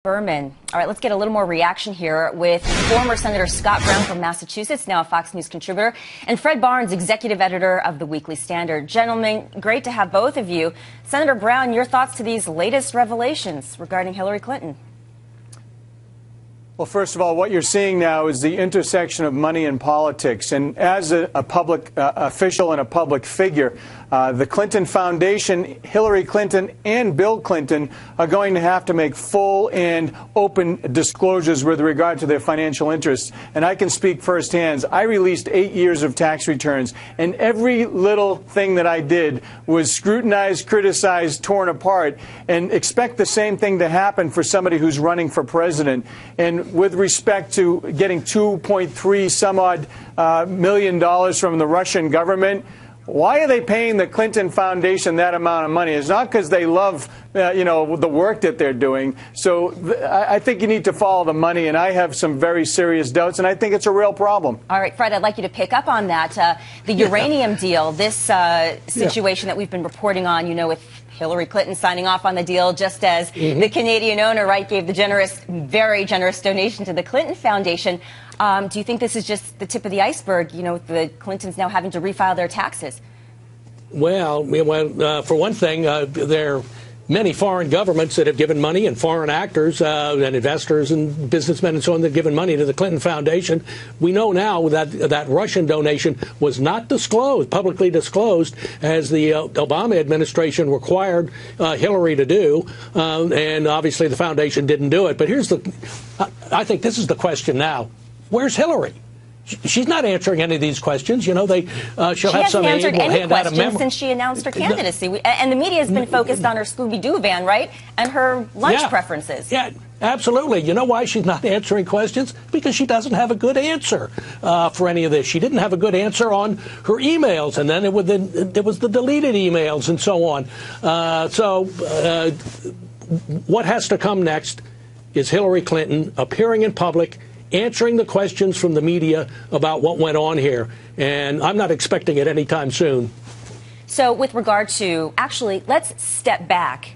Berman. All right, let's get a little more reaction here with former Senator Scott Brown from Massachusetts, now a Fox News contributor, and Fred Barnes, executive editor of the Weekly Standard. Gentlemen, great to have both of you. Senator Brown, your thoughts to these latest revelations regarding Hillary Clinton? Well, first of all, what you're seeing now is the intersection of money and politics. And as a public official and a public figure, the Clinton Foundation, Hillary Clinton, and Bill Clinton are going to have to make full and open disclosures with regard to their financial interests. And I can speak firsthand. I released 8 years of tax returns, and every little thing that I did was scrutinized, criticized, torn apart, and expect the same thing to happen for somebody who's running for president. And with respect to getting $2.3 some odd million from the Russian government, why are they paying the Clinton Foundation that amount of money? It's not because they love, the work that they're doing. So I think you need to follow the money, and I have some very serious doubts, and I think it's a real problem. All right, Fred, I'd like you to pick up on that. The uranium deal, this situation that we've been reporting on, with Hillary Clinton signing off on the deal, just as the Canadian owner, right, gave the very generous donation to the Clinton Foundation. Do you think this is just the tip of the iceberg, with the Clintons now having to refile their taxes? Well, for one thing, there are many foreign governments that have given money, and foreign actors and investors and businessmen and so on that have given money to the Clinton Foundation. We know now that that Russian donation was not publicly disclosed, as the Obama administration required Hillary to do, and obviously the foundation didn't do it. But I think this is the question now. Where's Hillary? She's not answering any of these questions. She'll have some aide, we'll hand out a memo. Since she announced her candidacy. And the media has been focused on her Scooby-Doo van, right? And her lunch preferences. Yeah, absolutely. You know why she's not answering questions? Because she doesn't have a good answer for any of this. She didn't have a good answer on her emails, and then there was the deleted emails and so on. What has to come next is Hillary Clinton appearing in public, answering the questions from the media about what went on here. And I'm not expecting it anytime soon. So with regard to, actually, let's step back.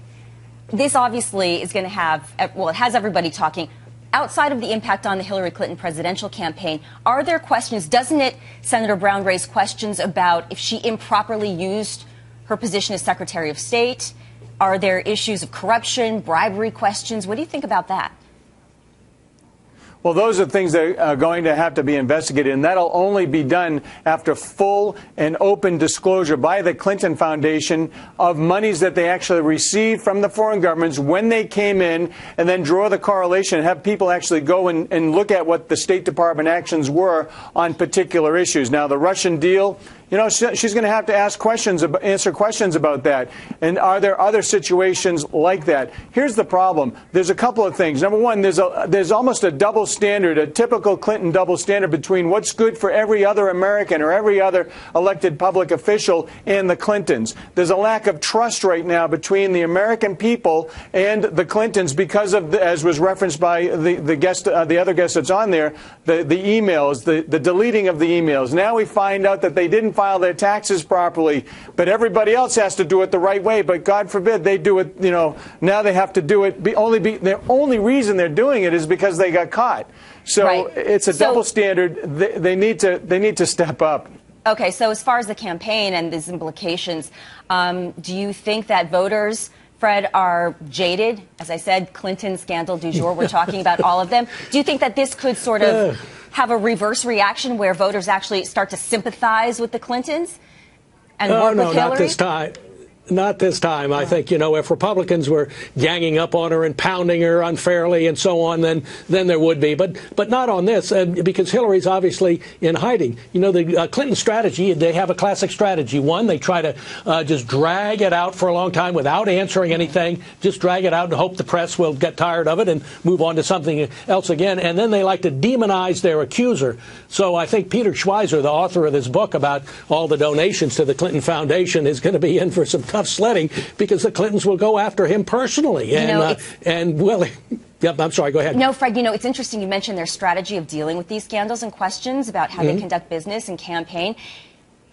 This obviously is going to have, well, it has everybody talking. Outside of the impact on the Hillary Clinton presidential campaign, are there questions, doesn't it, Senator Brown, raise questions about if she improperly used her position as Secretary of State? Are there issues of corruption, bribery questions? What do you think about that? Well, those are things that are going to have to be investigated, and that'll only be done after full and open disclosure by the Clinton Foundation of monies that they actually received from the foreign governments when they came in, and then draw the correlation and have people actually go and look at what the State Department actions were on particular issues. Now, the Russian deal, she's going to have to answer questions about that. And are there other situations like that? Here's the problem. There's a couple of things. Number one, there's almost a double standard, a typical Clinton double standard between what's good for every other American or every other elected public official and the Clintons. There's a lack of trust right now between the American people and the Clintons because of, as was referenced by the other guest that's on there, the emails, the deleting of the emails. Now we find out that they didn't file their taxes properly, but everybody else has to do it the right way. But God forbid they do it, now they have to do it. The only reason they're doing it is because they got caught. So it's a double standard. They need to step up. Okay, so as far as the campaign and these implications, do you think that voters, Fred, are jaded? As I said, Clinton scandal du jour, we're talking about all of them. Do you think that this could sort of have a reverse reaction where voters actually start to sympathize with the Clintons and work with Hillary? No, not this time. Not this time. I think, if Republicans were ganging up on her and pounding her unfairly and so on, then there would be. But not on this, because Hillary's obviously in hiding. The Clinton strategy, they have a classic strategy. One, they try to just drag it out for a long time without answering anything, just drag it out and hope the press will get tired of it and move on to something else again. And then they like to demonize their accuser. So I think Peter Schweizer, the author of this book about all the donations to the Clinton Foundation, is going to be in for some tough sledding, because the Clintons will go after him personally. And Willie, yep, I'm sorry, go ahead. No, Fred, it's interesting you mentioned their strategy of dealing with these scandals and questions about how they conduct business and campaign.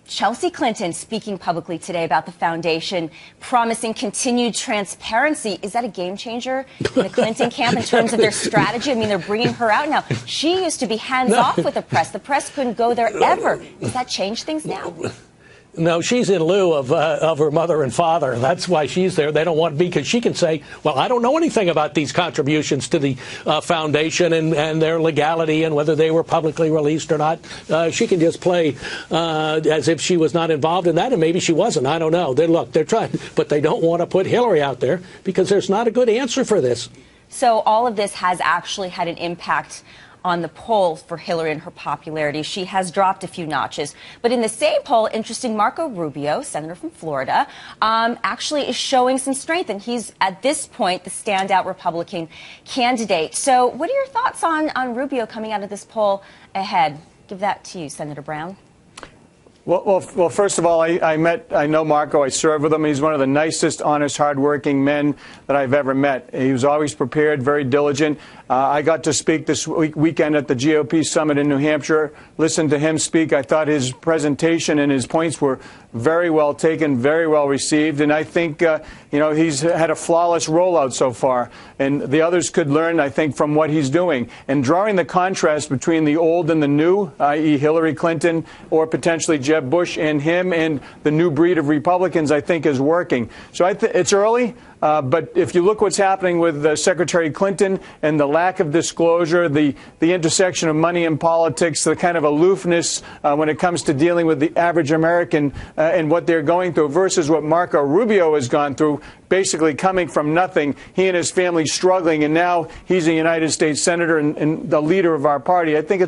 Chelsea Clinton speaking publicly today about the foundation, promising continued transparency. Is that a game changer in the Clinton camp in terms of their strategy? I mean, they're bringing her out now. She used to be hands-off with the press. The press couldn't go there ever. Does that change things now? No, she's in lieu of her mother and father. That's why she's there. They don't want to be, because she can say, well, I don't know anything about these contributions to the foundation and their legality and whether they were publicly released or not. She can just play as if she was not involved in that, and maybe she wasn't. I don't know. They're trying, but they don't want to put Hillary out there because there's not a good answer for this. So all of this has actually had an impact on the poll for Hillary and her popularity. She has dropped a few notches. But in the same poll, interesting, Marco Rubio, senator from Florida, actually is showing some strength. And he's, at this point, the standout Republican candidate. So what are your thoughts on Rubio coming out of this poll ahead? Give that to you, Senator Brown. Well, first of all, I know Marco. I served with him. He's one of the nicest, honest, hardworking men that I've ever met. He was always prepared, very diligent. I got to speak this weekend at the GOP summit in New Hampshire, listened to him speak. I thought his presentation and his points were very well taken, very well received. And I think, he's had a flawless rollout so far. And the others could learn, I think, from what he's doing. And drawing the contrast between the old and the new, i.e. Hillary Clinton or potentially Jeb Bush, and him and the new breed of Republicans, I think is working. So it's early. But if you look what's happening with Secretary Clinton and the lack of disclosure, the intersection of money and politics, the kind of aloofness when it comes to dealing with the average American and what they're going through versus what Marco Rubio has gone through, basically coming from nothing, he and his family struggling, and now he's a United States senator and the leader of our party. I think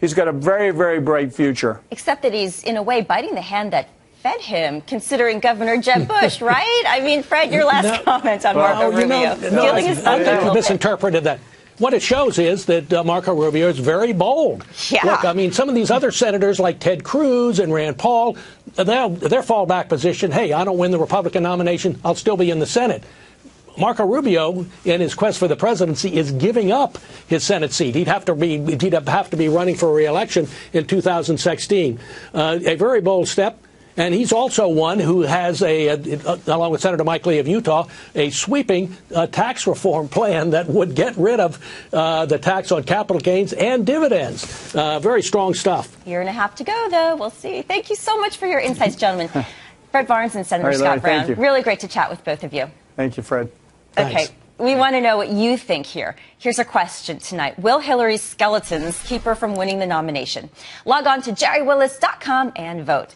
he's got a very, very bright future. Except that he's, in a way, biting the hand that fed him, considering Governor Jeb Bush, right? I mean, Fred, your last comment on Marco Rubio. Stealing his thunder. I misinterpreted that. What it shows is that Marco Rubio is very bold. Yeah. Look, I mean, some of these other senators like Ted Cruz and Rand Paul, their fallback position, hey, I don't win the Republican nomination, I'll still be in the Senate. Marco Rubio, in his quest for the presidency, is giving up his Senate seat. He'd have to be running for re-election in 2016. A very bold step. And he's also one who has, along with Senator Mike Lee of Utah, a sweeping tax reform plan that would get rid of the tax on capital gains and dividends. Very strong stuff. Year and a half to go, though. We'll see. Thank you so much for your insights, gentlemen. Fred Barnes and Senator Scott Brown. Really great to chat with both of you. Thank you, Fred. Okay. Thanks. We want to know what you think here. Here's our question tonight. Will Hillary's skeletons keep her from winning the nomination? Log on to jerrywillis.com and vote.